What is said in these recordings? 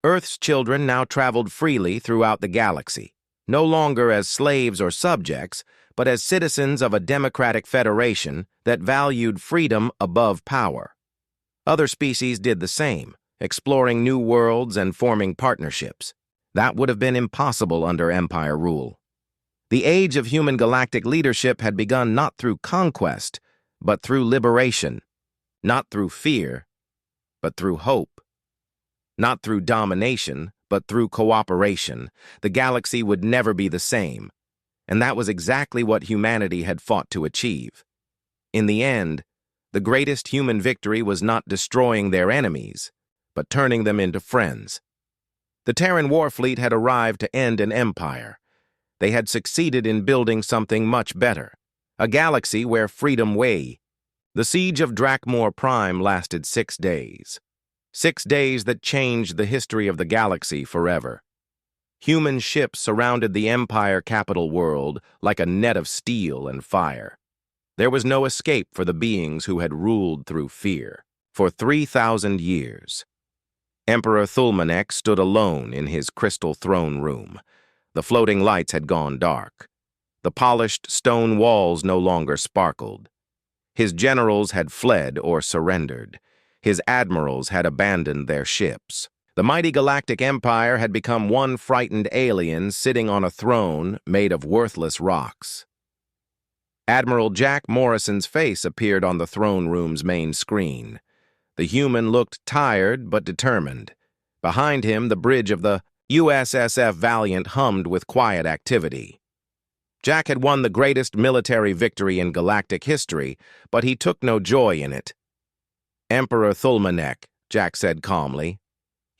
Earth's children now traveled freely throughout the galaxy, no longer as slaves or subjects, but as citizens of a democratic federation that valued freedom above power. Other species did the same, exploring new worlds and forming partnerships. That would have been impossible under Empire rule. The age of human galactic leadership had begun not through conquest, but through liberation, not through fear, but through hope. Not through domination, but through cooperation. The galaxy would never be the same, and that was exactly what humanity had fought to achieve. In the end, the greatest human victory was not destroying their enemies, but turning them into friends. The Terran Warfleet had arrived to end an empire. They had succeeded in building something much better, a galaxy where freedom lay. The siege of Drakmor Prime lasted 6 days. 6 days that changed the history of the galaxy forever. Human ships surrounded the Empire capital world like a net of steel and fire. There was no escape for the beings who had ruled through fear for 3,000 years. Emperor Thulmanek stood alone in his crystal throne room. The floating lights had gone dark. The polished stone walls no longer sparkled. His generals had fled or surrendered. His admirals had abandoned their ships. The mighty galactic empire had become one frightened alien sitting on a throne made of worthless rocks. Admiral Jack Morrison's face appeared on the throne room's main screen. The human looked tired but determined. Behind him, the bridge of the USSF Valiant hummed with quiet activity. Jack had won the greatest military victory in galactic history, but he took no joy in it. "Emperor Thulmanek," Jack said calmly,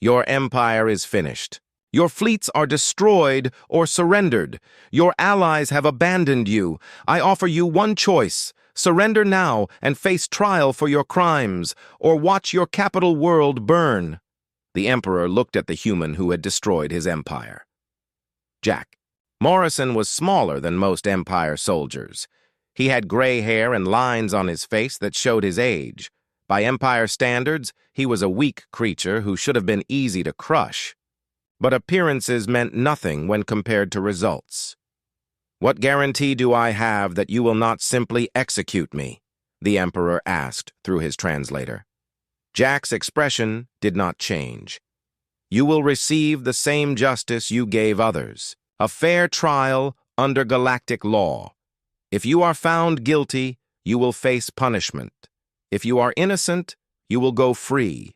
"your empire is finished. Your fleets are destroyed or surrendered. Your allies have abandoned you. I offer you one choice. Surrender now and face trial for your crimes, or watch your capital world burn." The Emperor looked at the human who had destroyed his empire. Jack. Morrison was smaller than most Empire soldiers. He had gray hair and lines on his face that showed his age. By Empire standards, he was a weak creature who should have been easy to crush. But appearances meant nothing when compared to results. "What guarantee do I have that you will not simply execute me?" the Emperor asked through his translator. Jack's expression did not change. "You will receive the same justice you gave others, a fair trial under galactic law. If you are found guilty, you will face punishment. If you are innocent, you will go free."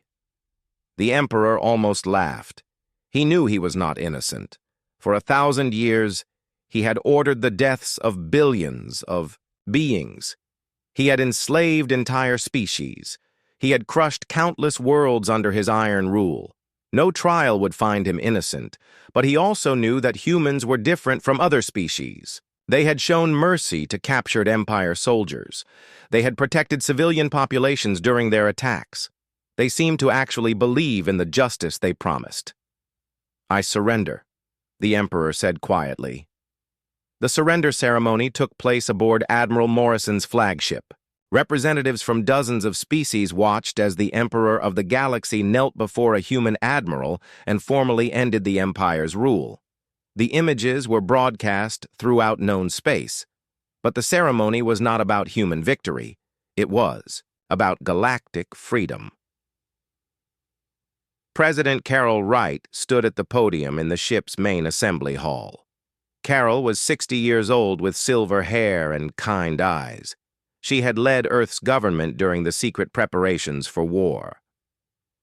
The Emperor almost laughed. He knew he was not innocent. For 1,000 years, he had ordered the deaths of billions of beings. He had enslaved entire species. He had crushed countless worlds under his iron rule. No trial would find him innocent, but he also knew that humans were different from other species. They had shown mercy to captured Empire soldiers. They had protected civilian populations during their attacks. They seemed to actually believe in the justice they promised. "I surrender," the Emperor said quietly. The surrender ceremony took place aboard Admiral Morrison's flagship. Representatives from dozens of species watched as the Emperor of the Galaxy knelt before a human admiral and formally ended the Empire's rule. The images were broadcast throughout known space, but the ceremony was not about human victory. It was about galactic freedom. President Carol Wright stood at the podium in the ship's main assembly hall. Carol was 60 years old with silver hair and kind eyes. She had led Earth's government during the secret preparations for war.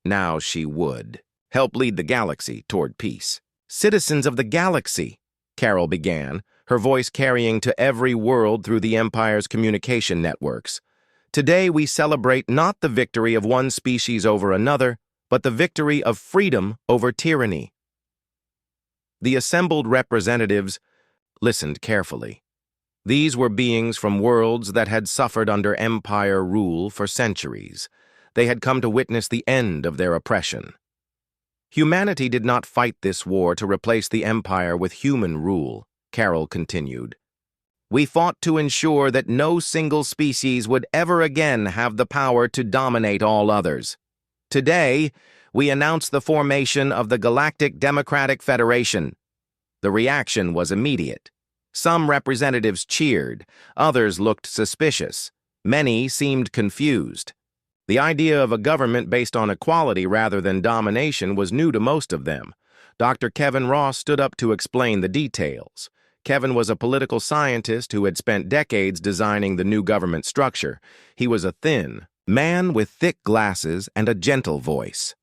Now she would help lead the galaxy toward peace. "Citizens of the galaxy," Carol began, her voice carrying to every world through the Empire's communication networks. "Today we celebrate not the victory of one species over another, but the victory of freedom over tyranny." The assembled representatives listened carefully. These were beings from worlds that had suffered under Empire rule for centuries. They had come to witness the end of their oppression. "Humanity did not fight this war to replace the Empire with human rule," Carol continued. "We fought to ensure that no single species would ever again have the power to dominate all others. Today, we announce the formation of the Galactic Democratic Federation. The reaction was immediate. Some representatives cheered, others looked suspicious. Many seemed confused. The idea of a government based on equality rather than domination was new to most of them. Dr. Kevin Ross stood up to explain the details. Kevin was a political scientist who had spent decades designing the new government structure. He was a thin man with thick glasses and a gentle voice.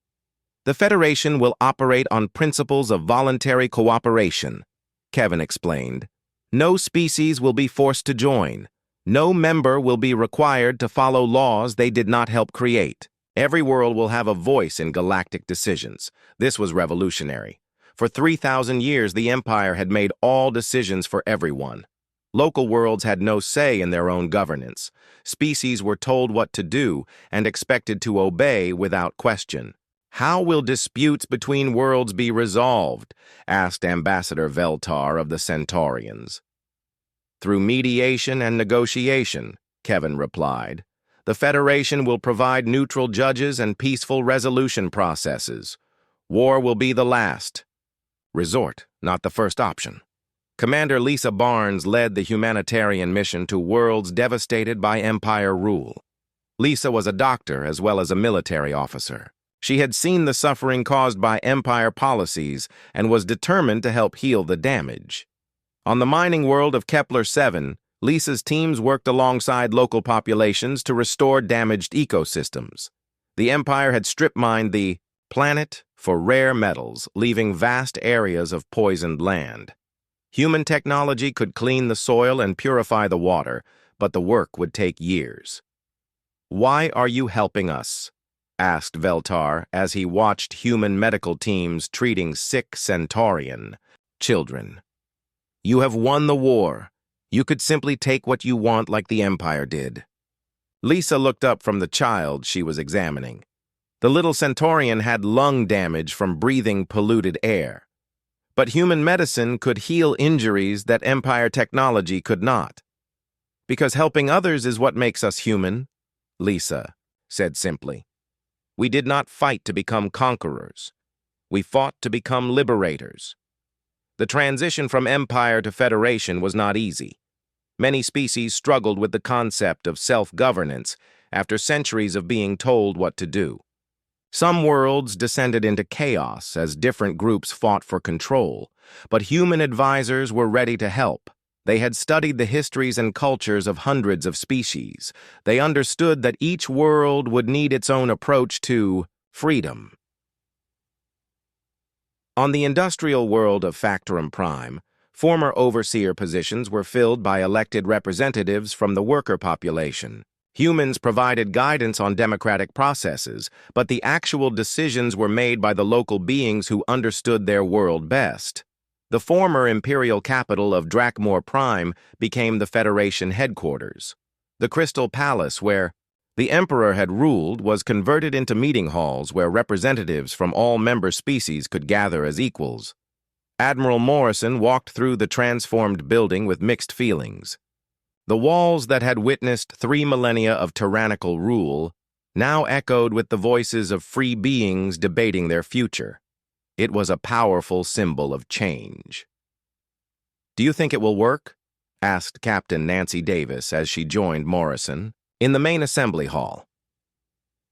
The Federation will operate on principles of voluntary cooperation, Kevin explained. No species will be forced to join. No member will be required to follow laws they did not help create. Every world will have a voice in galactic decisions. This was revolutionary. For 3,000 years, the Empire had made all decisions for everyone. Local worlds had no say in their own governance. Species were told what to do and expected to obey without question. How will disputes between worlds be resolved? Asked Ambassador Veltar of the Centaurians. Through mediation and negotiation, Kevin replied. The Federation will provide neutral judges and peaceful resolution processes. War will be the last resort, not the first option. Commander Lisa Barnes led the humanitarian mission to worlds devastated by Empire rule. Lisa was a doctor as well as a military officer. She had seen the suffering caused by Empire policies and was determined to help heal the damage. On the mining world of Kepler-7, Lisa's teams worked alongside local populations to restore damaged ecosystems. The Empire had strip-mined the planet for rare metals, leaving vast areas of poisoned land. Human technology could clean the soil and purify the water, but the work would take years. "Why are you helping us?" asked Veltar as he watched human medical teams treating sick Centaurian children. "You have won the war. You could simply take what you want like the Empire did." Lisa looked up from the child she was examining. The little Centaurian had lung damage from breathing polluted air. But human medicine could heal injuries that Empire technology could not. "Because helping others is what makes us human," Lisa said simply. "We did not fight to become conquerors. We fought to become liberators." The transition from Empire to Federation was not easy. Many species struggled with the concept of self-governance after centuries of being told what to do. Some worlds descended into chaos as different groups fought for control, but human advisors were ready to help. They had studied the histories and cultures of hundreds of species. They understood that each world would need its own approach to freedom. On the industrial world of Factorum Prime, former overseer positions were filled by elected representatives from the worker population. Humans provided guidance on democratic processes, but the actual decisions were made by the local beings who understood their world best. The former imperial capital of Drakmor Prime became the Federation headquarters. The Crystal Palace, where the Emperor had ruled, was converted into meeting halls where representatives from all member species could gather as equals. Admiral Morrison walked through the transformed building with mixed feelings. The walls that had witnessed 3 millennia of tyrannical rule now echoed with the voices of free beings debating their future. It was a powerful symbol of change. "Do you think it will work?" asked Captain Nancy Davis as she joined Morrison in the main assembly hall.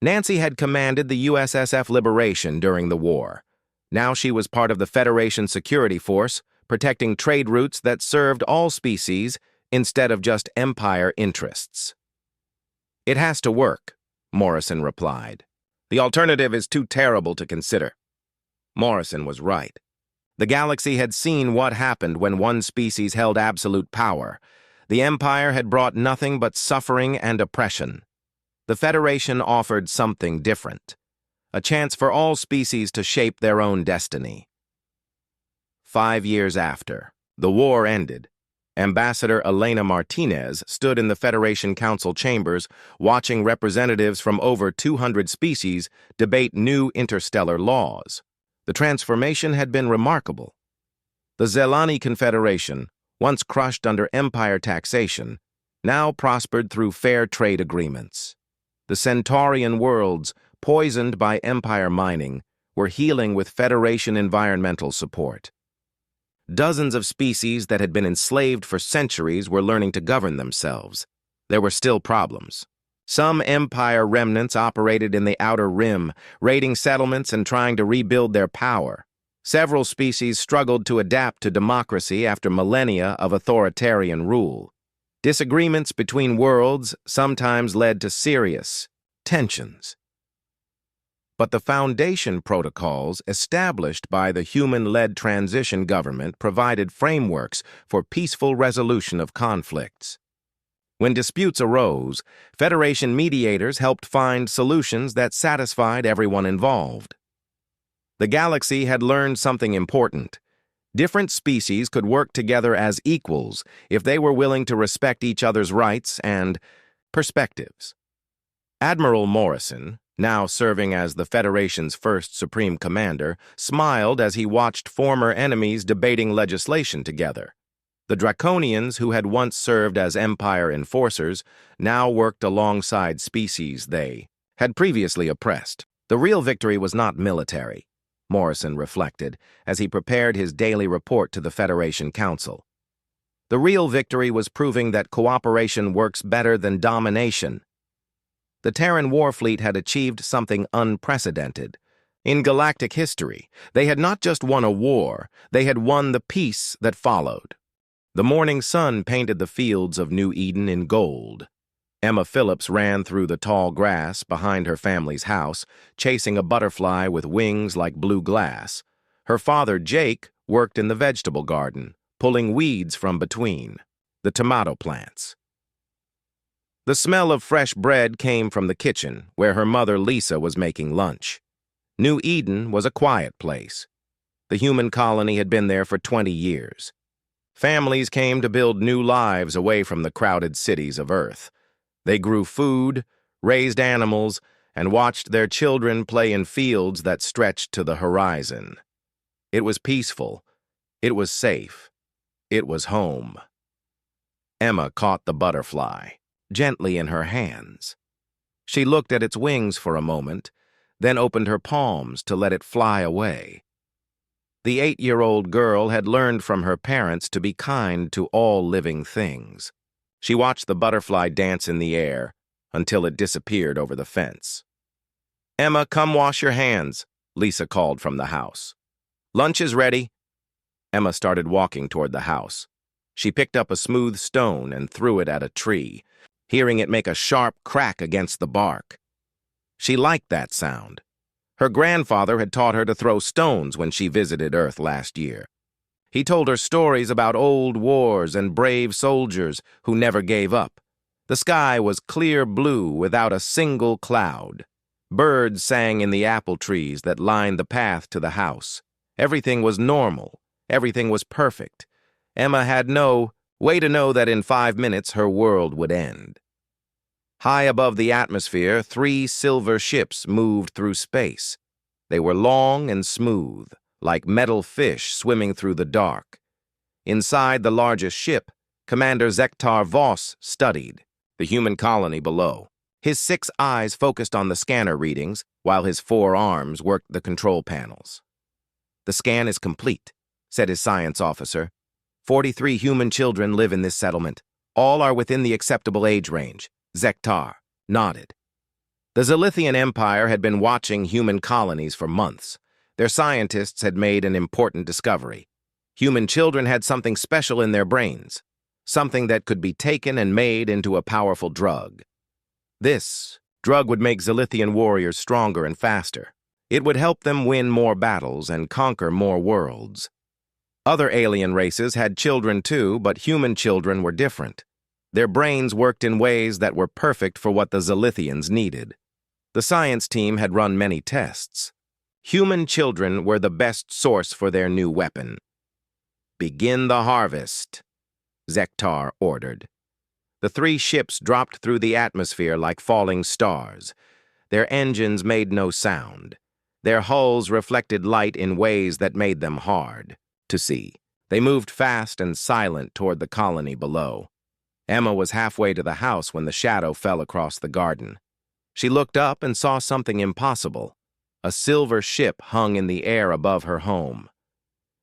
Nancy had commanded the USSF Liberation during the war. Now she was part of the Federation Security Force, protecting trade routes that served all species instead of just Empire interests. "It has to work," Morrison replied. "The alternative is too terrible to consider." Morrison was right. The galaxy had seen what happened when one species held absolute power. The Empire had brought nothing but suffering and oppression. The Federation offered something different, a chance for all species to shape their own destiny. 5 years after, the war ended. Ambassador Elena Martinez stood in the Federation Council chambers watching representatives from over 200 species debate new interstellar laws. The transformation had been remarkable. The Zelani Confederation, once crushed under Empire taxation, now prospered through fair trade agreements. The Centaurian worlds, poisoned by Empire mining, were healing with Federation environmental support. Dozens of species that had been enslaved for centuries were learning to govern themselves. There were still problems. Some Empire remnants operated in the Outer Rim, raiding settlements and trying to rebuild their power. Several species struggled to adapt to democracy after millennia of authoritarian rule. Disagreements between worlds sometimes led to serious tensions. But the Foundation protocols established by the human-led transition government provided frameworks for peaceful resolution of conflicts. When disputes arose, Federation mediators helped find solutions that satisfied everyone involved. The galaxy had learned something important. Different species could work together as equals if they were willing to respect each other's rights and perspectives. Admiral Morrison, now serving as the Federation's first Supreme Commander, smiled as he watched former enemies debating legislation together. The Draconians, who had once served as Empire enforcers, now worked alongside species they had previously oppressed. The real victory was not military, Morrison reflected as he prepared his daily report to the Federation Council. The real victory was proving that cooperation works better than domination. The Terran Warfleet had achieved something unprecedented. In galactic history, they had not just won a war, they had won the peace that followed. The morning sun painted the fields of New Eden in gold. Emma Phillips ran through the tall grass behind her family's house, chasing a butterfly with wings like blue glass. Her father, Jake, worked in the vegetable garden, pulling weeds from between the tomato plants. The smell of fresh bread came from the kitchen, where her mother, Lisa, was making lunch. New Eden was a quiet place. The human colony had been there for 20 years. Families came to build new lives away from the crowded cities of Earth. They grew food, raised animals, and watched their children play in fields that stretched to the horizon. It was peaceful. It was safe. It was home. Emma caught the butterfly gently in her hands. She looked at its wings for a moment, then opened her palms to let it fly away. The 8-year-old girl had learned from her parents to be kind to all living things. She watched the butterfly dance in the air until it disappeared over the fence. "Emma, come wash your hands," Lisa called from the house. "Lunch is ready." Emma started walking toward the house. She picked up a smooth stone and threw it at a tree, hearing it make a sharp crack against the bark. She liked that sound. Her grandfather had taught her to throw stones when she visited Earth last year. He told her stories about old wars and brave soldiers who never gave up. The sky was clear blue without a single cloud. Birds sang in the apple trees that lined the path to the house. Everything was normal. Everything was perfect. Emma had no way to know that in 5 minutes her world would end. High above the atmosphere, 3 silver ships moved through space. They were long and smooth, like metal fish swimming through the dark. Inside the largest ship, Commander Zektar Voss studied the human colony below. His 6 eyes focused on the scanner readings, while his 4 arms worked the control panels. "The scan is complete," said his science officer. 43 human children live in this settlement. All are within the acceptable age range. Zektar nodded. The Zilithian Empire had been watching human colonies for months. Their scientists had made an important discovery. Human children had something special in their brains, something that could be taken and made into a powerful drug. This drug would make Zilithian warriors stronger and faster. It would help them win more battles and conquer more worlds. Other alien races had children too, but human children were different. Their brains worked in ways that were perfect for what the Zilithians needed. The science team had run many tests. Human children were the best source for their new weapon. "Begin the harvest," Zektar ordered. The 3 ships dropped through the atmosphere like falling stars. Their engines made no sound. Their hulls reflected light in ways that made them hard to see. They moved fast and silent toward the colony below. Emma was halfway to the house when the shadow fell across the garden. She looked up and saw something impossible. A silver ship hung in the air above her home.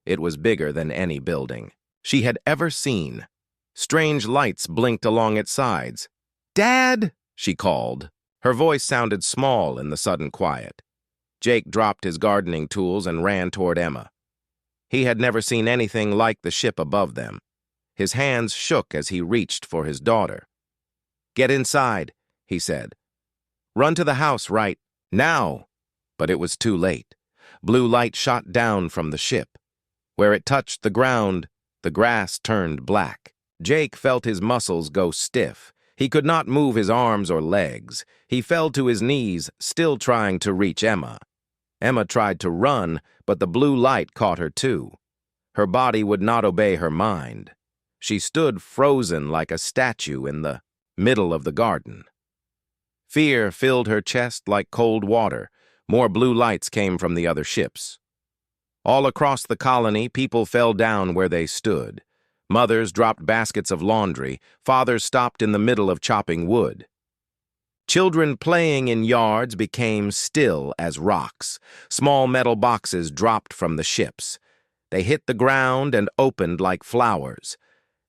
It was bigger than any building she had ever seen. Strange lights blinked along its sides. "Dad!" she called. Her voice sounded small in the sudden quiet. Jake dropped his gardening tools and ran toward Emma. He had never seen anything like the ship above them. His hands shook as he reached for his daughter. "Get inside," he said. "Run to the house right now." But it was too late. Blue light shot down from the ship. Where it touched the ground, the grass turned black. Jake felt his muscles go stiff. He could not move his arms or legs. He fell to his knees, still trying to reach Emma. Emma tried to run, but the blue light caught her too. Her body would not obey her mind. She stood frozen like a statue in the middle of the garden. Fear filled her chest like cold water. More blue lights came from the other ships. All across the colony, people fell down where they stood. Mothers dropped baskets of laundry. Fathers stopped in the middle of chopping wood. Children playing in yards became still as rocks. Small metal boxes dropped from the ships. They hit the ground and opened like flowers.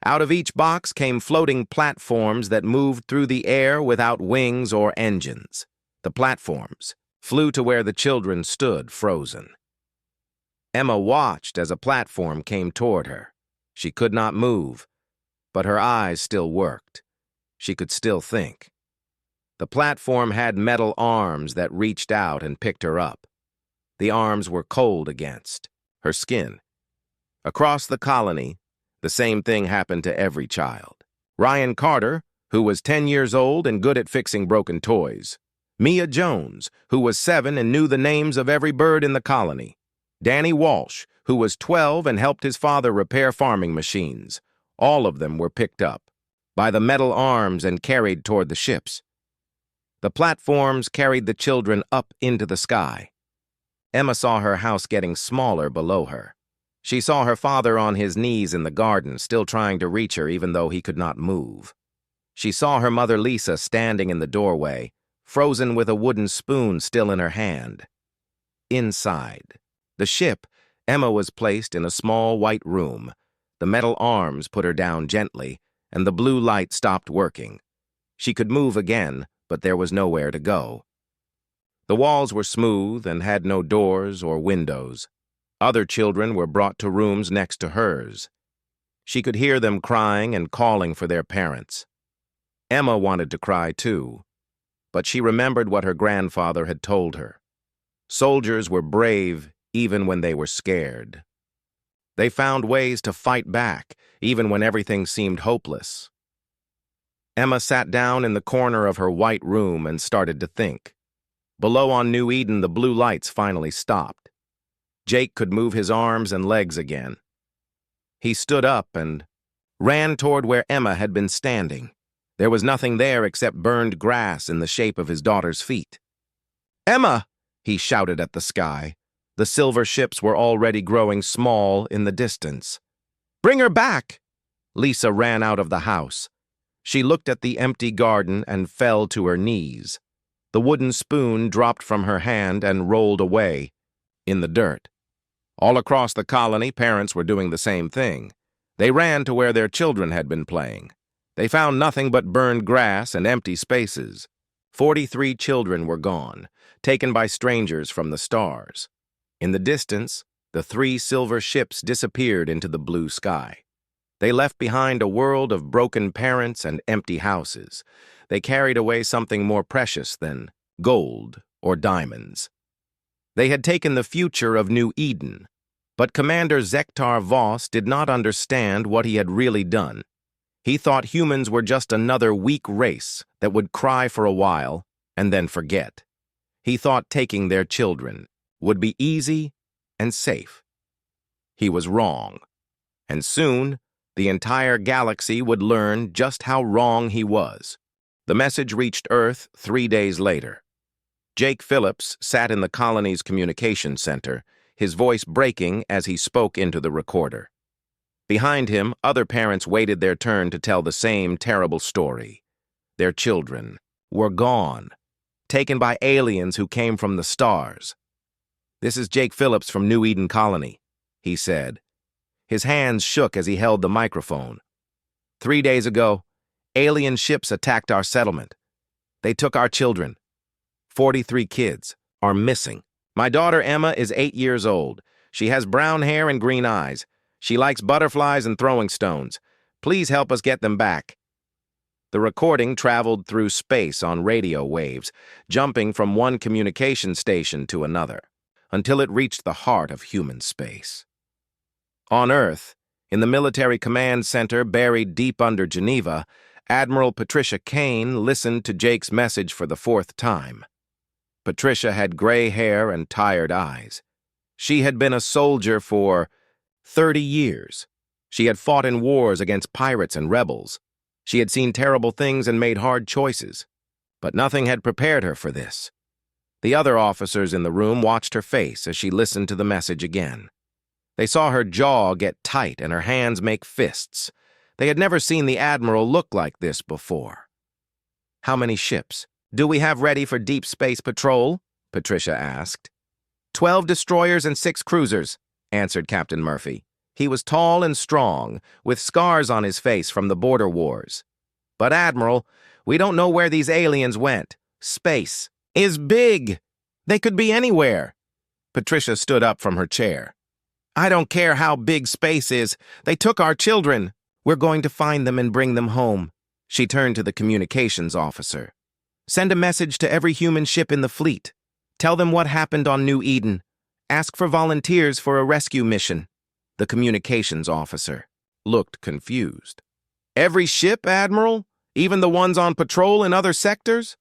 Out of each box came floating platforms that moved through the air without wings or engines. The platforms flew to where the children stood frozen. Emma watched as a platform came toward her. She could not move, but her eyes still worked. She could still think. The platform had metal arms that reached out and picked her up. The arms were cold against her skin. Across the colony, the same thing happened to every child. Ryan Carter, who was 10 years old and good at fixing broken toys. Mia Jones, who was 7 and knew the names of every bird in the colony. Danny Walsh, who was 12 and helped his father repair farming machines. All of them were picked up by the metal arms and carried toward the ships. The platforms carried the children up into the sky. Emma saw her house getting smaller below her. She saw her father on his knees in the garden, still trying to reach her even though he could not move. She saw her mother Lisa standing in the doorway, frozen with a wooden spoon still in her hand. Inside the ship, Emma was placed in a small white room. The metal arms put her down gently, and the blue light stopped working. She could move again, but there was nowhere to go. The walls were smooth and had no doors or windows. Other children were brought to rooms next to hers. She could hear them crying and calling for their parents. Emma wanted to cry too, but she remembered what her grandfather had told her. Soldiers were brave even when they were scared. They found ways to fight back, even when everything seemed hopeless. Emma sat down in the corner of her white room and started to think. Below on New Eden, the blue lights finally stopped. Jake could move his arms and legs again. He stood up and ran toward where Emma had been standing. There was nothing there except burned grass in the shape of his daughter's feet. "Emma!" he shouted at the sky. The silver ships were already growing small in the distance. "Bring her back!" Lisa ran out of the house. She looked at the empty garden and fell to her knees. The wooden spoon dropped from her hand and rolled away in the dirt. All across the colony, parents were doing the same thing. They ran to where their children had been playing. They found nothing but burned grass and empty spaces. 43 children were gone, taken by strangers from the stars. In the distance, the 3 silver ships disappeared into the blue sky. They left behind a world of broken parents and empty houses. They carried away something more precious than gold or diamonds. They had taken the future of New Eden, but Commander Zektar Voss did not understand what he had really done. He thought humans were just another weak race that would cry for a while and then forget. He thought taking their children would be easy and safe. He was wrong, and soon the entire galaxy would learn just how wrong he was. The message reached Earth 3 days later. Jake Phillips sat in the colony's communication center, his voice breaking as he spoke into the recorder. Behind him, other parents waited their turn to tell the same terrible story. Their children were gone, taken by aliens who came from the stars. "This is Jake Phillips from New Eden Colony," he said. His hands shook as he held the microphone. 3 days ago, alien ships attacked our settlement. They took our children. 43 kids are missing. My daughter Emma is 8 years old. She has brown hair and green eyes. She likes butterflies and throwing stones. Please help us get them back. The recording traveled through space on radio waves, jumping from one communication station to another, until it reached the heart of human space. On Earth, in the military command center buried deep under Geneva, Admiral Patricia Kane listened to Jake's message for the 4th time. Patricia had gray hair and tired eyes. She had been a soldier for 30 years. She had fought in wars against pirates and rebels. She had seen terrible things and made hard choices. But nothing had prepared her for this. The other officers in the room watched her face as she listened to the message again. They saw her jaw get tight and her hands make fists. They had never seen the Admiral look like this before. "How many ships do we have ready for deep space patrol?" Patricia asked. 12 destroyers and 6 cruisers, answered Captain Murphy. He was tall and strong, with scars on his face from the border wars. "But Admiral, we don't know where these aliens went. Space is big. They could be anywhere." Patricia stood up from her chair. "I don't care how big space is. They took our children. We're going to find them and bring them home." She turned to the communications officer. "Send a message to every human ship in the fleet. Tell them what happened on New Eden. Ask for volunteers for a rescue mission." The communications officer looked confused. "Every ship, Admiral? Even the ones on patrol in other sectors?"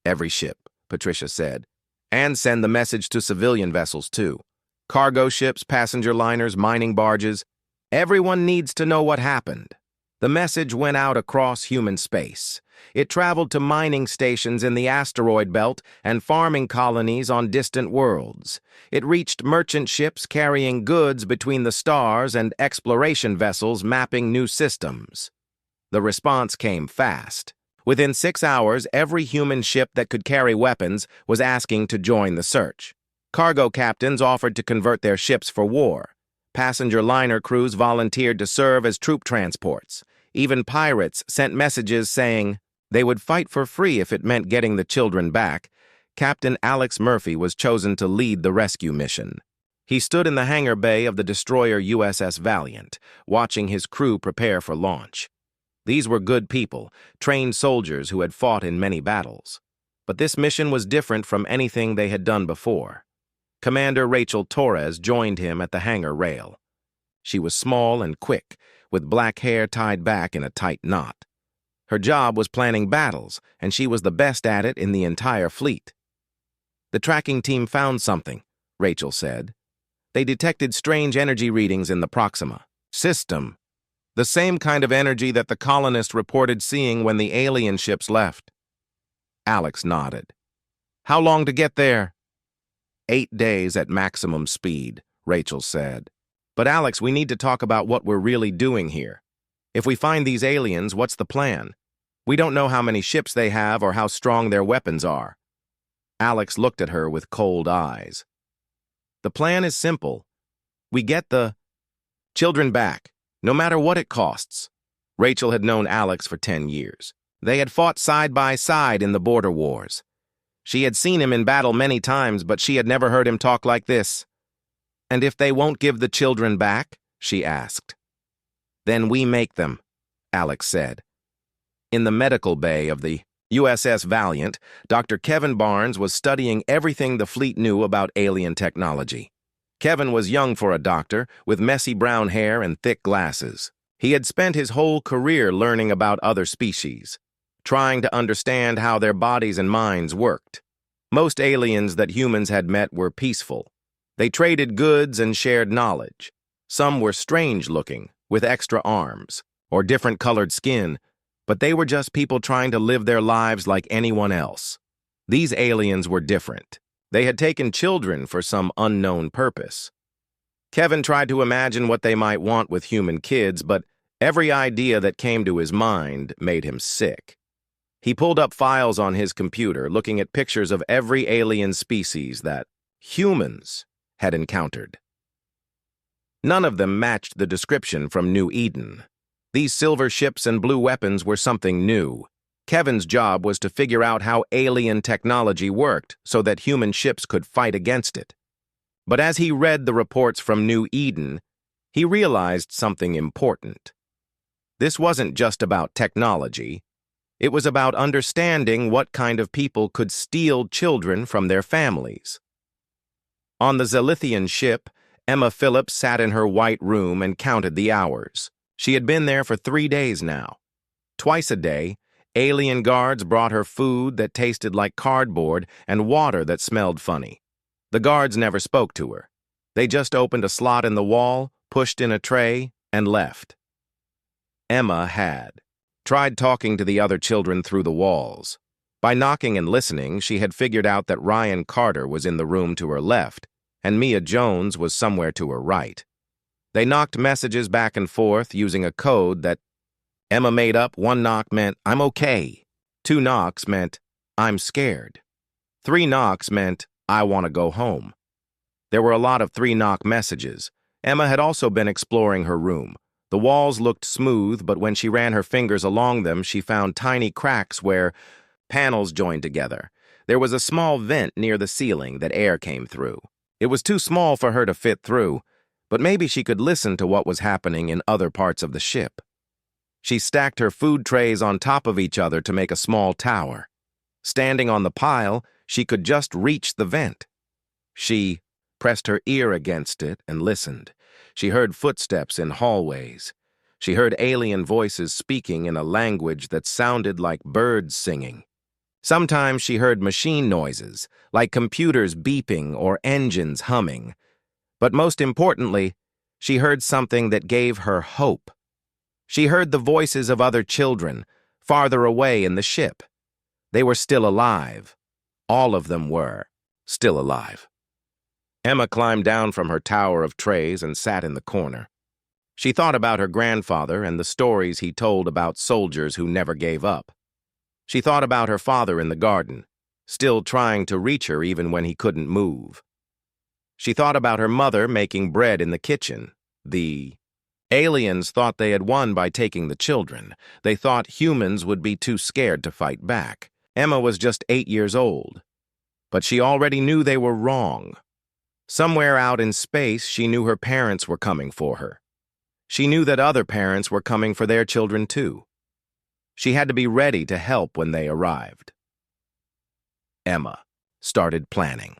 "Every ship," Patricia said. "And send the message to civilian vessels, too. Cargo ships, passenger liners, mining barges. Everyone needs to know what happened." The message went out across human space. It traveled to mining stations in the asteroid belt and farming colonies on distant worlds. It reached merchant ships carrying goods between the stars and exploration vessels mapping new systems. The response came fast. Within 6 hours, every human ship that could carry weapons was asking to join the search. Cargo captains offered to convert their ships for war. Passenger liner crews volunteered to serve as troop transports. Even pirates sent messages saying they would fight for free if it meant getting the children back. Captain Alex Murphy was chosen to lead the rescue mission. He stood in the hangar bay of the destroyer USS Valiant, watching his crew prepare for launch. These were good people, trained soldiers who had fought in many battles. But this mission was different from anything they had done before. Commander Rachel Torres joined him at the hangar rail. She was small and quick, with black hair tied back in a tight knot. Her job was planning battles, and she was the best at it in the entire fleet. "The tracking team found something," Rachel said. "They detected strange energy readings in the Proxima system. The same kind of energy that the colonists reported seeing when the alien ships left." Alex nodded. "How long to get there?" 8 days at maximum speed, Rachel said. "But Alex, we need to talk about what we're really doing here. If we find these aliens, what's the plan? We don't know how many ships they have or how strong their weapons are." Alex looked at her with cold eyes. "The plan is simple. We get the children back, no matter what it costs." Rachel had known Alex for 10 years. They had fought side by side in the border wars. She had seen him in battle many times, but she had never heard him talk like this. "And if they won't give the children back?" she asked. "Then we make them," Alex said. In the medical bay of the USS Valiant, Dr. Kevin Barnes was studying everything the fleet knew about alien technology. Kevin was young for a doctor, with messy brown hair and thick glasses. He had spent his whole career learning about other species, trying to understand how their bodies and minds worked. Most aliens that humans had met were peaceful. They traded goods and shared knowledge. Some were strange-looking, with extra arms, or different-colored skin, but they were just people trying to live their lives like anyone else. These aliens were different. They had taken children for some unknown purpose. Kevin tried to imagine what they might want with human kids, but every idea that came to his mind made him sick. He pulled up files on his computer, looking at pictures of every alien species that humans had encountered. None of them matched the description from New Eden. These silver ships and blue weapons were something new. Kevin's job was to figure out how alien technology worked so that human ships could fight against it. But as he read the reports from New Eden, he realized something important. This wasn't just about technology. It was about understanding what kind of people could steal children from their families. On the Zilithian ship, Emma Phillips sat in her white room and counted the hours. She had been there for 3 days now. Twice a day, alien guards brought her food that tasted like cardboard and water that smelled funny. The guards never spoke to her. They just opened a slot in the wall, pushed in a tray, and left. Emma had tried talking to the other children through the walls. By knocking and listening, she had figured out that Ryan Carter was in the room to her left, and Mia Jones was somewhere to her right. They knocked messages back and forth using a code that Emma made up. 1 knock meant, "I'm okay." 2 knocks meant, "I'm scared." 3 knocks meant, "I want to go home." There were a lot of 3-knock messages. Emma had also been exploring her room. The walls looked smooth, but when she ran her fingers along them, she found tiny cracks where panels joined together. There was a small vent near the ceiling that air came through. It was too small for her to fit through, but maybe she could listen to what was happening in other parts of the ship. She stacked her food trays on top of each other to make a small tower. Standing on the pile, she could just reach the vent. She pressed her ear against it and listened. She heard footsteps in hallways. She heard alien voices speaking in a language that sounded like birds singing. Sometimes she heard machine noises, like computers beeping or engines humming. But most importantly, she heard something that gave her hope. She heard the voices of other children, farther away in the ship. They were still alive. All of them were still alive. Emma climbed down from her tower of trays and sat in the corner. She thought about her grandfather and the stories he told about soldiers who never gave up. She thought about her father in the garden, still trying to reach her even when he couldn't move. She thought about her mother making bread in the kitchen. The aliens thought they had won by taking the children. They thought humans would be too scared to fight back. Emma was just 8 years old, but she already knew they were wrong. Somewhere out in space, she knew her parents were coming for her. She knew that other parents were coming for their children too. She had to be ready to help when they arrived. Emma started planning.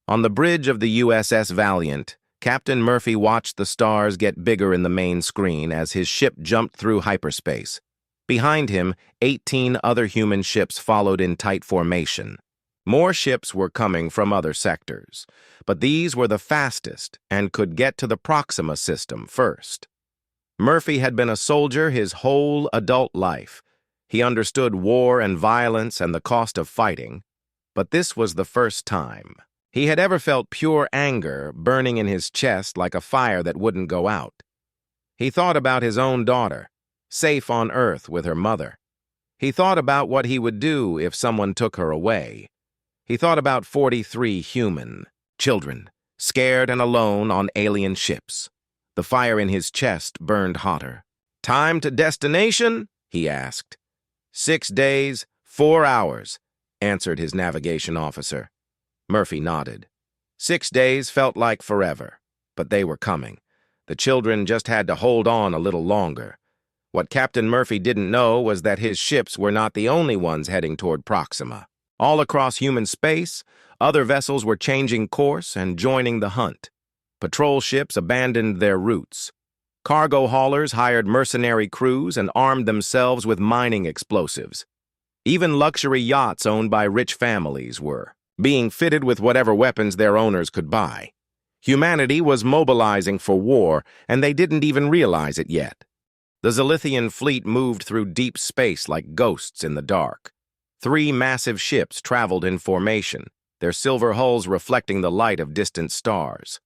On the bridge of the USS Valiant, Captain Murphy watched the stars get bigger in the main screen as his ship jumped through hyperspace. Behind him, 18 other human ships followed in tight formation. More ships were coming from other sectors, but these were the fastest and could get to the Proxima system first. Murphy had been a soldier his whole adult life. He understood war and violence and the cost of fighting, but this was the first time he had ever felt pure anger burning in his chest like a fire that wouldn't go out. He thought about his own daughter, safe on Earth with her mother. He thought about what he would do if someone took her away. He thought about 43 human children, scared and alone on alien ships. The fire in his chest burned hotter. "Time to destination?" he asked. 6 days, 4 hours, answered his navigation officer. Murphy nodded. 6 days felt like forever, but they were coming. The children just had to hold on a little longer. What Captain Murphy didn't know was that his ships were not the only ones heading toward Proxima. All across human space, other vessels were changing course and joining the hunt. Patrol ships abandoned their routes. Cargo haulers hired mercenary crews and armed themselves with mining explosives. Even luxury yachts owned by rich families were being fitted with whatever weapons their owners could buy. Humanity was mobilizing for war, and they didn't even realize it yet. The Zilithian fleet moved through deep space like ghosts in the dark. 3 massive ships traveled in formation, their silver hulls reflecting the light of distant stars.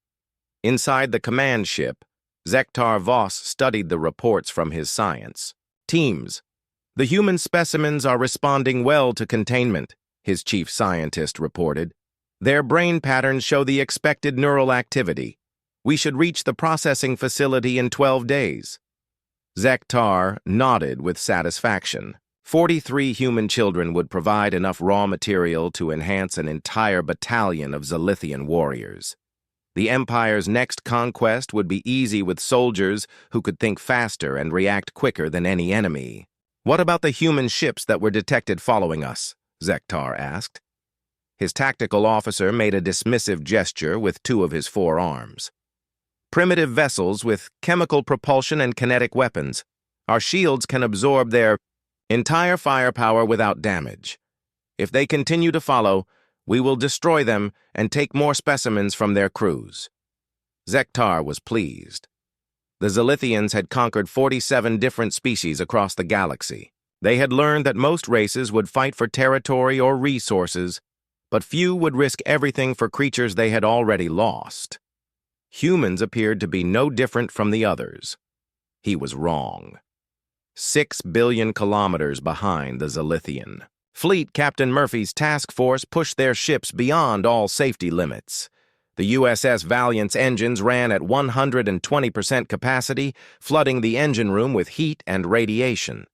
Inside the command ship, Zektar Voss studied the reports from his science. "Teams, the human specimens are responding well to containment," his chief scientist reported. Their brain patterns show the expected neural activity. We should reach the processing facility in 12 days. Zektar nodded with satisfaction. 43 human children would provide enough raw material to enhance an entire battalion of Zalithian warriors. The Empire's next conquest would be easy with soldiers who could think faster and react quicker than any enemy. What about the human ships that were detected following us? Zektar asked. His tactical officer made a dismissive gesture with two of his forearms. Primitive vessels with chemical propulsion and kinetic weapons. Our shields can absorb their entire firepower without damage. If they continue to follow, we will destroy them and take more specimens from their crews. Zektar was pleased. The Zalithians had conquered 47 different species across the galaxy. They had learned that most races would fight for territory or resources, but few would risk everything for creatures they had already lost. Humans appeared to be no different from the others. He was wrong. 6 billion kilometers behind the Zalithian. Fleet Captain Murphy's task force pushed their ships beyond all safety limits. The USS Valiant's engines ran at 120% capacity, flooding the engine room with heat and radiation.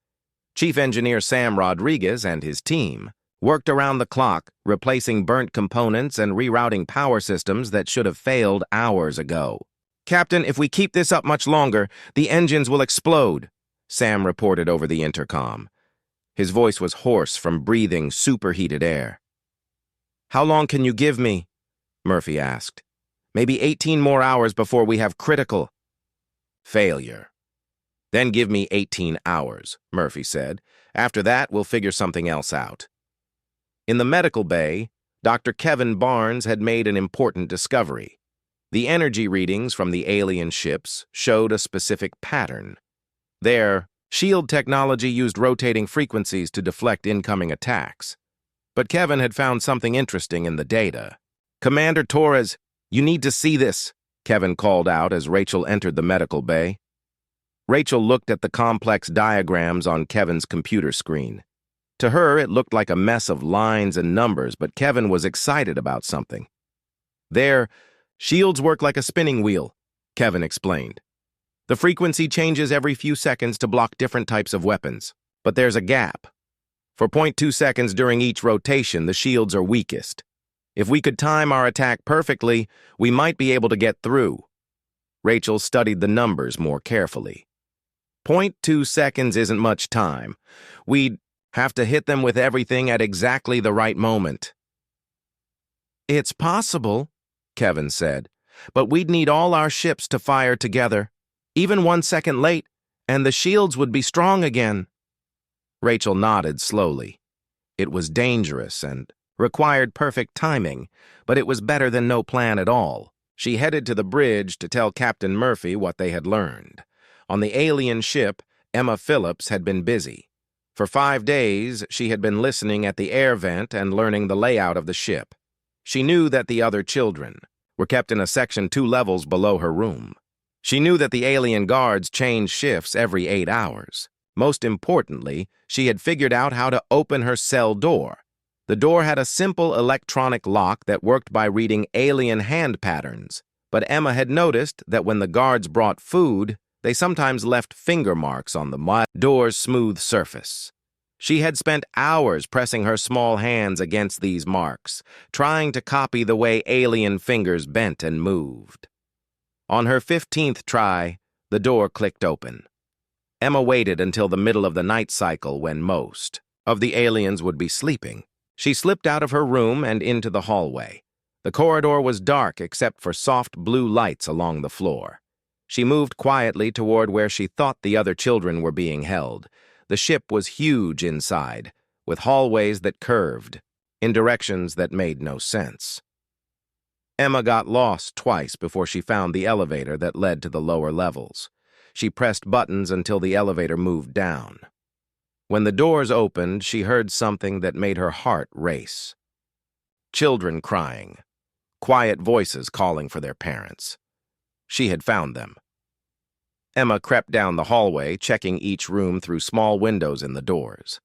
Chief Engineer Sam Rodriguez and his team worked around the clock, replacing burnt components and rerouting power systems that should have failed hours ago. Captain, if we keep this up much longer, the engines will explode, Sam reported over the intercom. His voice was hoarse from breathing superheated air. How long can you give me? Murphy asked. Maybe 18 more hours before we have critical. Failure. Then give me 18 hours, Murphy said. After that, we'll figure something else out. In the medical bay, Dr. Kevin Barnes had made an important discovery. The energy readings from the alien ships showed a specific pattern. Their shield technology used rotating frequencies to deflect incoming attacks. But Kevin had found something interesting in the data. Commander Torres, you need to see this, Kevin called out as Rachel entered the medical bay. Rachel looked at the complex diagrams on Kevin's computer screen. To her, it looked like a mess of lines and numbers, but Kevin was excited about something. Their shields work like a spinning wheel, Kevin explained. The frequency changes every few seconds to block different types of weapons, but there's a gap. For 0.2 seconds during each rotation, the shields are weakest. If we could time our attack perfectly, we might be able to get through. Rachel studied the numbers more carefully. 0.2 seconds isn't much time. We'd have to hit them with everything at exactly the right moment. It's possible, Kevin said, but we'd need all our ships to fire together. Even 1 second late, and the shields would be strong again. Rachel nodded slowly. It was dangerous and required perfect timing, but it was better than no plan at all. She headed to the bridge to tell Captain Murphy what they had learned. On the alien ship, Emma Phillips had been busy. For 5 days, she had been listening at the air vent and learning the layout of the ship. She knew that the other children were kept in a section 2 levels below her room. She knew that the alien guards changed shifts every 8 hours. Most importantly, she had figured out how to open her cell door. The door had a simple electronic lock that worked by reading alien hand patterns, but Emma had noticed that when the guards brought food, they sometimes left finger marks on the door's smooth surface. She had spent hours pressing her small hands against these marks, trying to copy the way alien fingers bent and moved. On her 15th try, the door clicked open. Emma waited until the middle of the night cycle when most of the aliens would be sleeping. She slipped out of her room and into the hallway. The corridor was dark except for soft blue lights along the floor. She moved quietly toward where she thought the other children were being held. The ship was huge inside, with hallways that curved in directions that made no sense. Emma got lost twice before she found the elevator that led to the lower levels. She pressed buttons until the elevator moved down. When the doors opened, she heard something that made her heart race. Children crying, quiet voices calling for their parents. She had found them. Emma crept down the hallway, checking each room through small windows in the doors.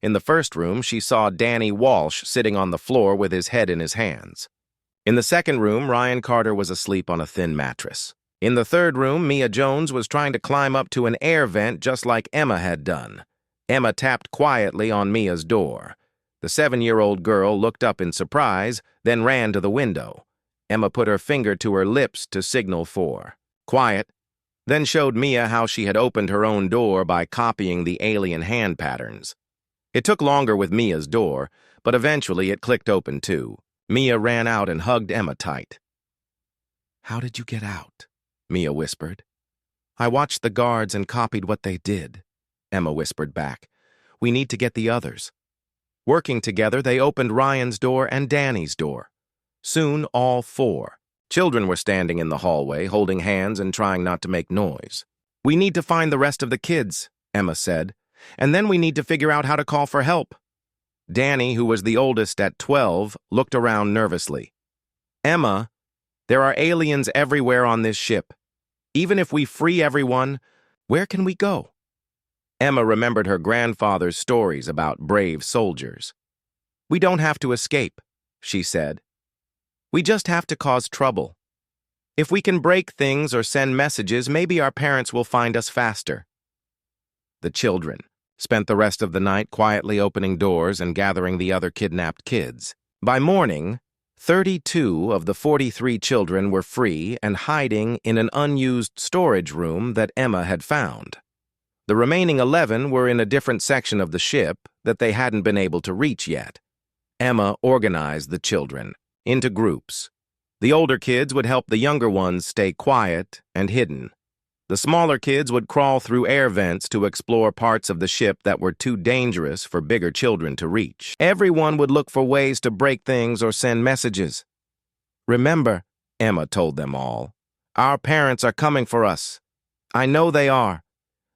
In the first room, she saw Danny Walsh sitting on the floor with his head in his hands. In the second room, Ryan Carter was asleep on a thin mattress. In the third room, Mia Jones was trying to climb up to an air vent just like Emma had done. Emma tapped quietly on Mia's door. The 7-year-old girl looked up in surprise, then ran to the window. Emma put her finger to her lips to signal for quiet, then showed Mia how she had opened her own door by copying the alien hand patterns. It took longer with Mia's door, but eventually it clicked open too. Mia ran out and hugged Emma tight. "How did you get out?" Mia whispered. "I watched the guards and copied what they did," Emma whispered back. "We need to get the others." Working together, they opened Ryan's door and Danny's door. Soon, all 4. Children were standing in the hallway, holding hands and trying not to make noise. "We need to find the rest of the kids," Emma said, "and then we need to figure out how to call for help." Danny, who was the oldest at 12, looked around nervously. "Emma, there are aliens everywhere on this ship. Even if we free everyone, where can we go?" Emma remembered her grandfather's stories about brave soldiers. "We don't have to escape," she said. "We just have to cause trouble. If we can break things or send messages, maybe our parents will find us faster." The children spent the rest of the night quietly opening doors and gathering the other kidnapped kids. By morning, 32 of the 43 children were free and hiding in an unused storage room that Emma had found. The remaining 11 were in a different section of the ship that they hadn't been able to reach yet. Emma organized the children into groups. The older kids would help the younger ones stay quiet and hidden. The smaller kids would crawl through air vents to explore parts of the ship that were too dangerous for bigger children to reach. Everyone would look for ways to break things or send messages. "Remember," Emma told them all, "our parents are coming for us. I know they are.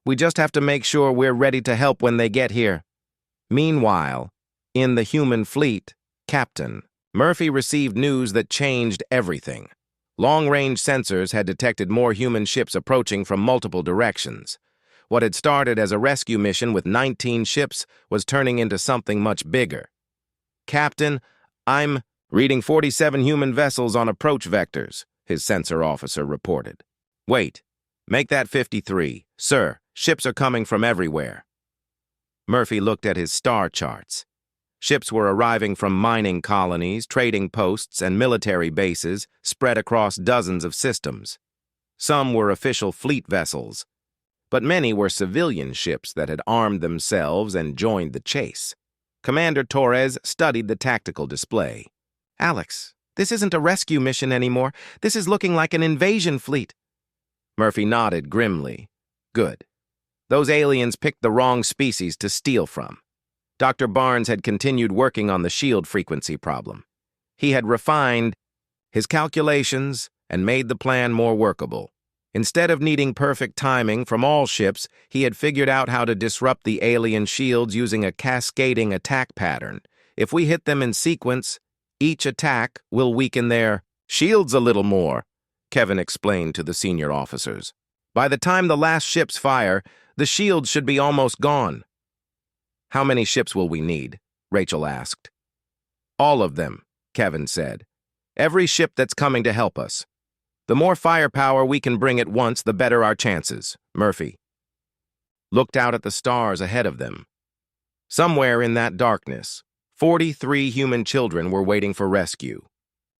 We just have to make sure we're ready to help when they get here." Meanwhile, in the human fleet, Captain Murphy received news that changed everything. Long-range sensors had detected more human ships approaching from multiple directions. What had started as a rescue mission with 19 ships was turning into something much bigger. "Captain, I'm reading 47 human vessels on approach vectors," his sensor officer reported. "Wait, make that 53. Sir, ships are coming from everywhere." Murphy looked at his star charts. Ships were arriving from mining colonies, trading posts, and military bases spread across dozens of systems. Some were official fleet vessels, but many were civilian ships that had armed themselves and joined the chase. Commander Torres studied the tactical display. "Alex, this isn't a rescue mission anymore. This is looking like an invasion fleet." Murphy nodded grimly. "Good. Those aliens picked the wrong species to steal from." Dr. Barnes had continued working on the shield frequency problem. He had refined his calculations and made the plan more workable. Instead of needing perfect timing from all ships, he had figured out how to disrupt the alien shields using a cascading attack pattern. If we hit them in sequence, each attack will weaken their shields a little more, Kevin explained to the senior officers. By the time the last ships fire, the shields should be almost gone. "How many ships will we need?" Rachel asked. "All of them," Kevin said. "Every ship that's coming to help us. The more firepower we can bring at once, the better our chances." Murphy looked out at the stars ahead of them. Somewhere in that darkness, 43 human children were waiting for rescue.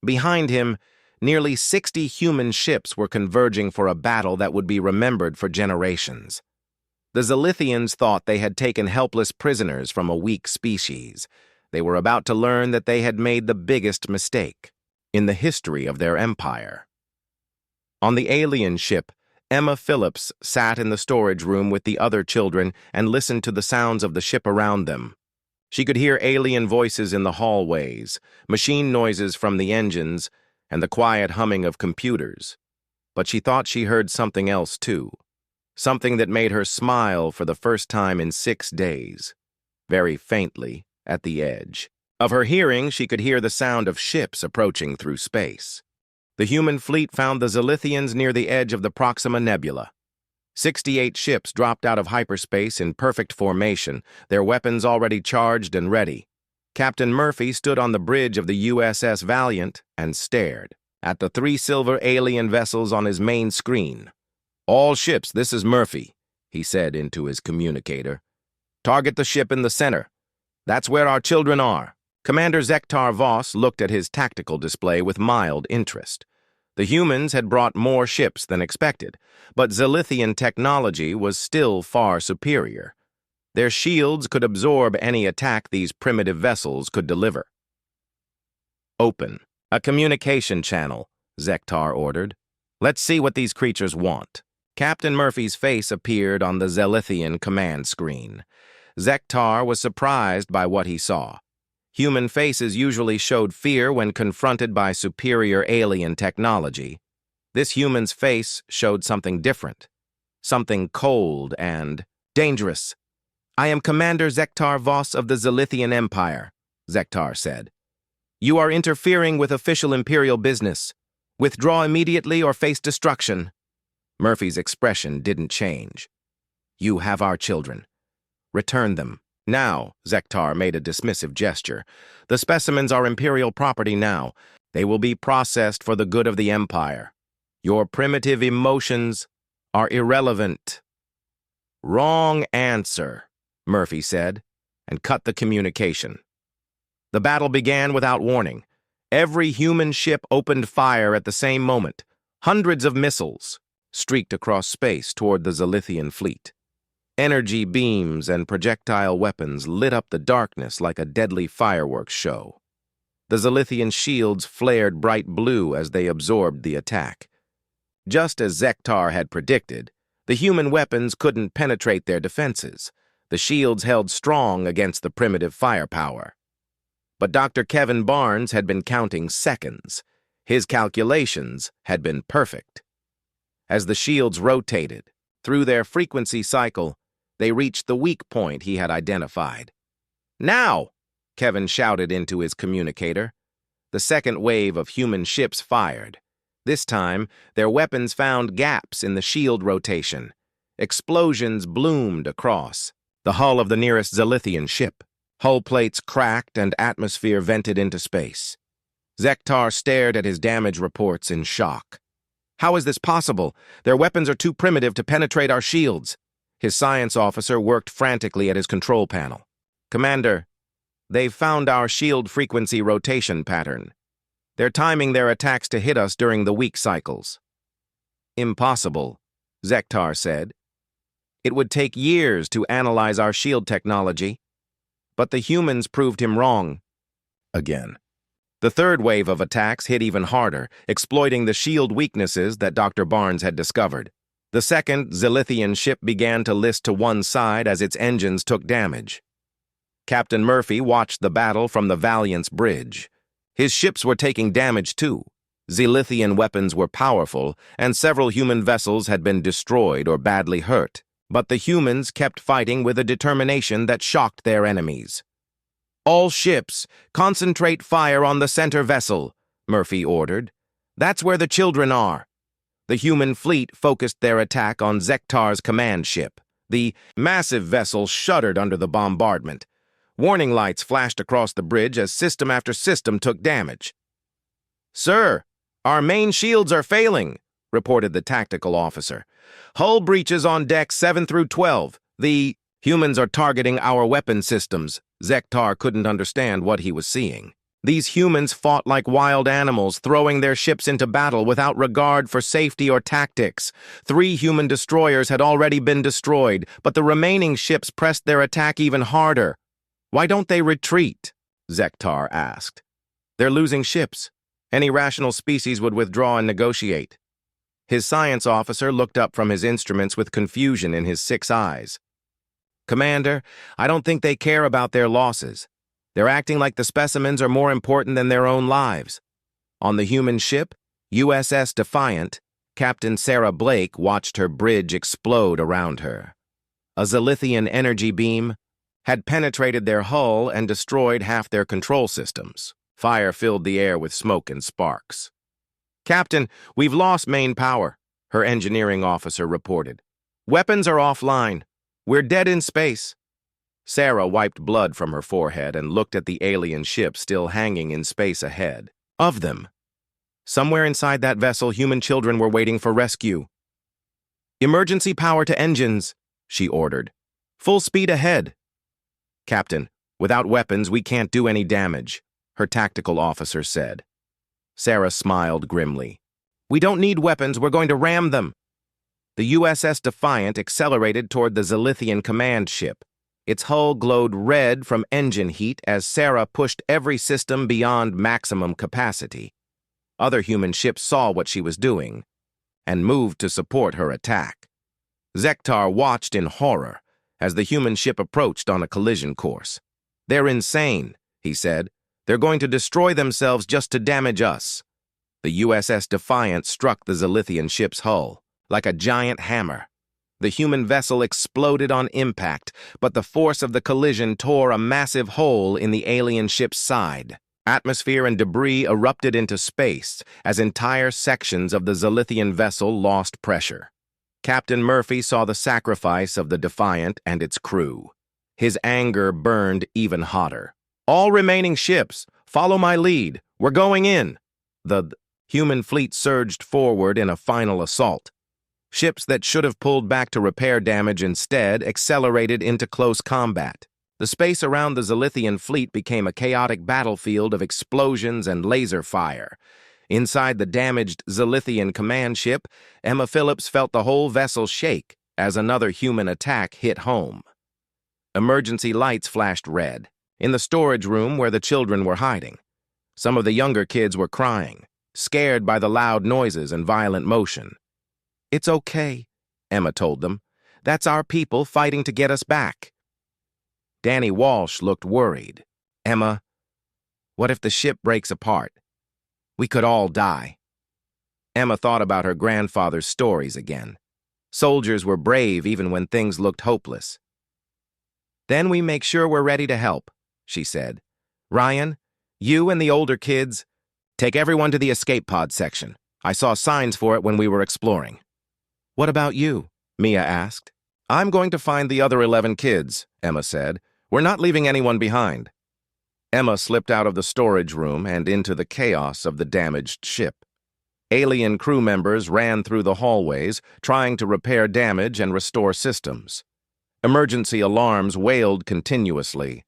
Behind him, nearly 60 human ships were converging for a battle that would be remembered for generations. The Zilithians thought they had taken helpless prisoners from a weak species. They were about to learn that they had made the biggest mistake in the history of their empire. On the alien ship, Emma Phillips sat in the storage room with the other children and listened to the sounds of the ship around them. She could hear alien voices in the hallways, machine noises from the engines, and the quiet humming of computers. But she thought she heard something else too. Something that made her smile for the first time in 6 days, very faintly at the edge. Of her hearing, she could hear the sound of ships approaching through space. The human fleet found the Zilithians near the edge of the Proxima Nebula. 68 ships dropped out of hyperspace in perfect formation, their weapons already charged and ready. Captain Murphy stood on the bridge of the USS Valiant and stared at the 3 silver alien vessels on his main screen. "All ships, this is Murphy," he said into his communicator. "Target the ship in the center. That's where our children are." Commander Zektar Voss looked at his tactical display with mild interest. The humans had brought more ships than expected, but Zilithian technology was still far superior. Their shields could absorb any attack these primitive vessels could deliver. "Open a communication channel," Zektar ordered. "Let's see what these creatures want." Captain Murphy's face appeared on the Zilithian command screen. Zektar was surprised by what he saw. Human faces usually showed fear when confronted by superior alien technology. This human's face showed something different, something cold and dangerous. "I am Commander Zektar Voss of the Zilithian Empire," Zektar said. "You are interfering with official Imperial business. Withdraw immediately or face destruction." Murphy's expression didn't change. "You have our children. Return them. Now," Zektar made a dismissive gesture. "The specimens are Imperial property now. They will be processed for the good of the Empire. Your primitive emotions are irrelevant." "Wrong answer," Murphy said, and cut the communication. The battle began without warning. Every human ship opened fire at the same moment. Hundreds of missiles streaked across space toward the Zilithian fleet. Energy beams and projectile weapons lit up the darkness like a deadly fireworks show. The Zilithian shields flared bright blue as they absorbed the attack. Just as Zektar had predicted, the human weapons couldn't penetrate their defenses. The shields held strong against the primitive firepower. But Dr. Kevin Barnes had been counting seconds. His calculations had been perfect. As the shields rotated through their frequency cycle, they reached the weak point he had identified. "Now!" Kevin shouted into his communicator. The second wave of human ships fired. This time, their weapons found gaps in the shield rotation. Explosions bloomed across the hull of the nearest Zilithian ship. Hull plates cracked and atmosphere vented into space. Zektar stared at his damage reports in shock. "How is this possible? Their weapons are too primitive to penetrate our shields." His science officer worked frantically at his control panel. "Commander, they've found our shield frequency rotation pattern. They're timing their attacks to hit us during the weak cycles." "Impossible," Zektar said. "It would take years to analyze our shield technology." But the humans proved him wrong. Again. The third wave of attacks hit even harder, exploiting the shield weaknesses that Dr. Barnes had discovered. The second Zilithian ship began to list to one side as its engines took damage. Captain Murphy watched the battle from the Valiant's bridge. His ships were taking damage too. Zilithian weapons were powerful, and several human vessels had been destroyed or badly hurt. But the humans kept fighting with a determination that shocked their enemies. "All ships, concentrate fire on the center vessel," Murphy ordered. "That's where the children are." The human fleet focused their attack on Zektar's command ship. The massive vessel shuddered under the bombardment. Warning lights flashed across the bridge as system after system took damage. "Sir, our main shields are failing," reported the tactical officer. "Hull breaches on decks 7 through 12. The humans are targeting our weapon systems." Zektar couldn't understand what he was seeing. These humans fought like wild animals, throwing their ships into battle without regard for safety or tactics. 3 human destroyers had already been destroyed, but the remaining ships pressed their attack even harder. "Why don't they retreat?" Zektar asked. "They're losing ships. Any rational species would withdraw and negotiate." His science officer looked up from his instruments with confusion in his 6 eyes. "Commander, I don't think they care about their losses. They're acting like the specimens are more important than their own lives." On the human ship, USS Defiant, Captain Sarah Blake watched her bridge explode around her. A Zilithian energy beam had penetrated their hull and destroyed half their control systems. Fire filled the air with smoke and sparks. "Captain, we've lost main power," her engineering officer reported. Weapons are offline. We're dead in space. Sarah wiped blood from her forehead and looked at the alien ship still hanging in space ahead. Of them. Somewhere inside that vessel, human children were waiting for rescue. Emergency power to engines, she ordered. Full speed ahead. Captain, without weapons, we can't do any damage, her tactical officer said. Sarah smiled grimly. We don't need weapons, we're going to ram them. The USS Defiant accelerated toward the Zilithian command ship. Its hull glowed red from engine heat as Sarah pushed every system beyond maximum capacity. Other human ships saw what she was doing and moved to support her attack. Zektar watched in horror as the human ship approached on a collision course. They're insane, he said. They're going to destroy themselves just to damage us. The USS Defiant struck the Zilithian ship's hull like a giant hammer. The human vessel exploded on impact, but the force of the collision tore a massive hole in the alien ship's side. Atmosphere and debris erupted into space as entire sections of the Zilithian vessel lost pressure. Captain Murphy saw the sacrifice of the Defiant and its crew. His anger burned even hotter. All remaining ships, follow my lead. We're going in. The human fleet surged forward in a final assault. Ships that should have pulled back to repair damage instead accelerated into close combat. The space around the Zilithian fleet became a chaotic battlefield of explosions and laser fire. Inside the damaged Zilithian command ship, Emma Phillips felt the whole vessel shake as another human attack hit home. Emergency lights flashed red in the storage room where the children were hiding. Some of the younger kids were crying, scared by the loud noises and violent motion. It's okay, Emma told them. That's our people fighting to get us back. Danny Walsh looked worried. Emma, what if the ship breaks apart? We could all die. Emma thought about her grandfather's stories again. Soldiers were brave even when things looked hopeless. Then we make sure we're ready to help, she said. Ryan, you and the older kids, take everyone to the escape pod section. I saw signs for it when we were exploring. What about you? Mia asked. I'm going to find the other 11 kids, Emma said. We're not leaving anyone behind. Emma slipped out of the storage room and into the chaos of the damaged ship. Alien crew members ran through the hallways, trying to repair damage and restore systems. Emergency alarms wailed continuously.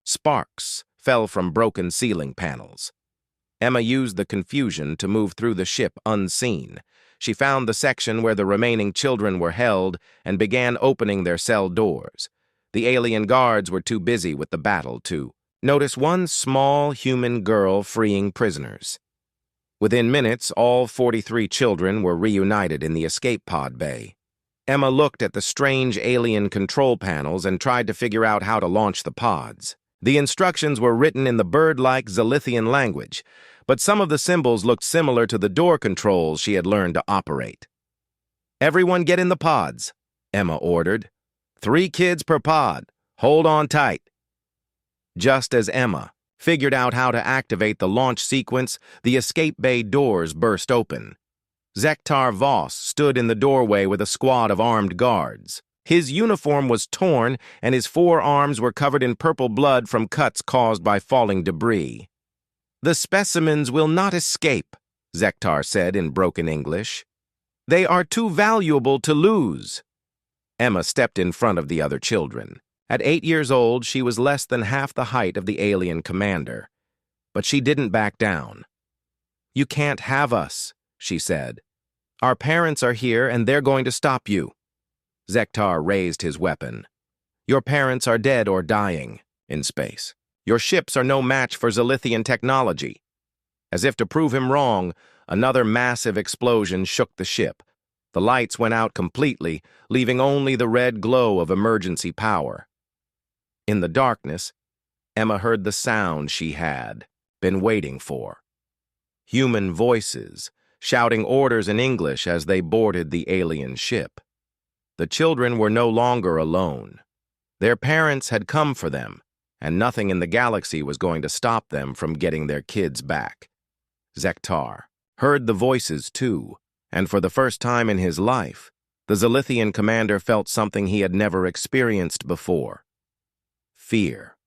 Sparks fell from broken ceiling panels. Emma used the confusion to move through the ship unseen. She found the section where the remaining children were held and began opening their cell doors. The alien guards were too busy with the battle to notice one small human girl freeing prisoners. Within minutes, all 43 children were reunited in the escape pod bay. Emma looked at the strange alien control panels and tried to figure out how to launch the pods. The instructions were written in the bird-like Zilithian language, but some of the symbols looked similar to the door controls she had learned to operate. Everyone get in the pods, Emma ordered. 3 kids per pod. Hold on tight. Just as Emma figured out how to activate the launch sequence, the escape bay doors burst open. Zektar Voss stood in the doorway with a squad of armed guards. His uniform was torn, and his forearms were covered in purple blood from cuts caused by falling debris. The specimens will not escape, Zektar said in broken English. They are too valuable to lose. Emma stepped in front of the other children. At 8 years old, she was less than half the height of the alien commander. But she didn't back down. You can't have us, she said. Our parents are here and they're going to stop you. Zektar raised his weapon. Your parents are dead or dying in space. Your ships are no match for Zilithian technology. As if to prove him wrong, another massive explosion shook the ship. The lights went out completely, leaving only the red glow of emergency power. In the darkness, Emma heard the sound she had been waiting for. Human voices, shouting orders in English as they boarded the alien ship. The children were no longer alone. Their parents had come for them, and nothing in the galaxy was going to stop them from getting their kids back. Zektar heard the voices too, and for the first time in his life, The Zilithian commander felt something he had never experienced before: fear.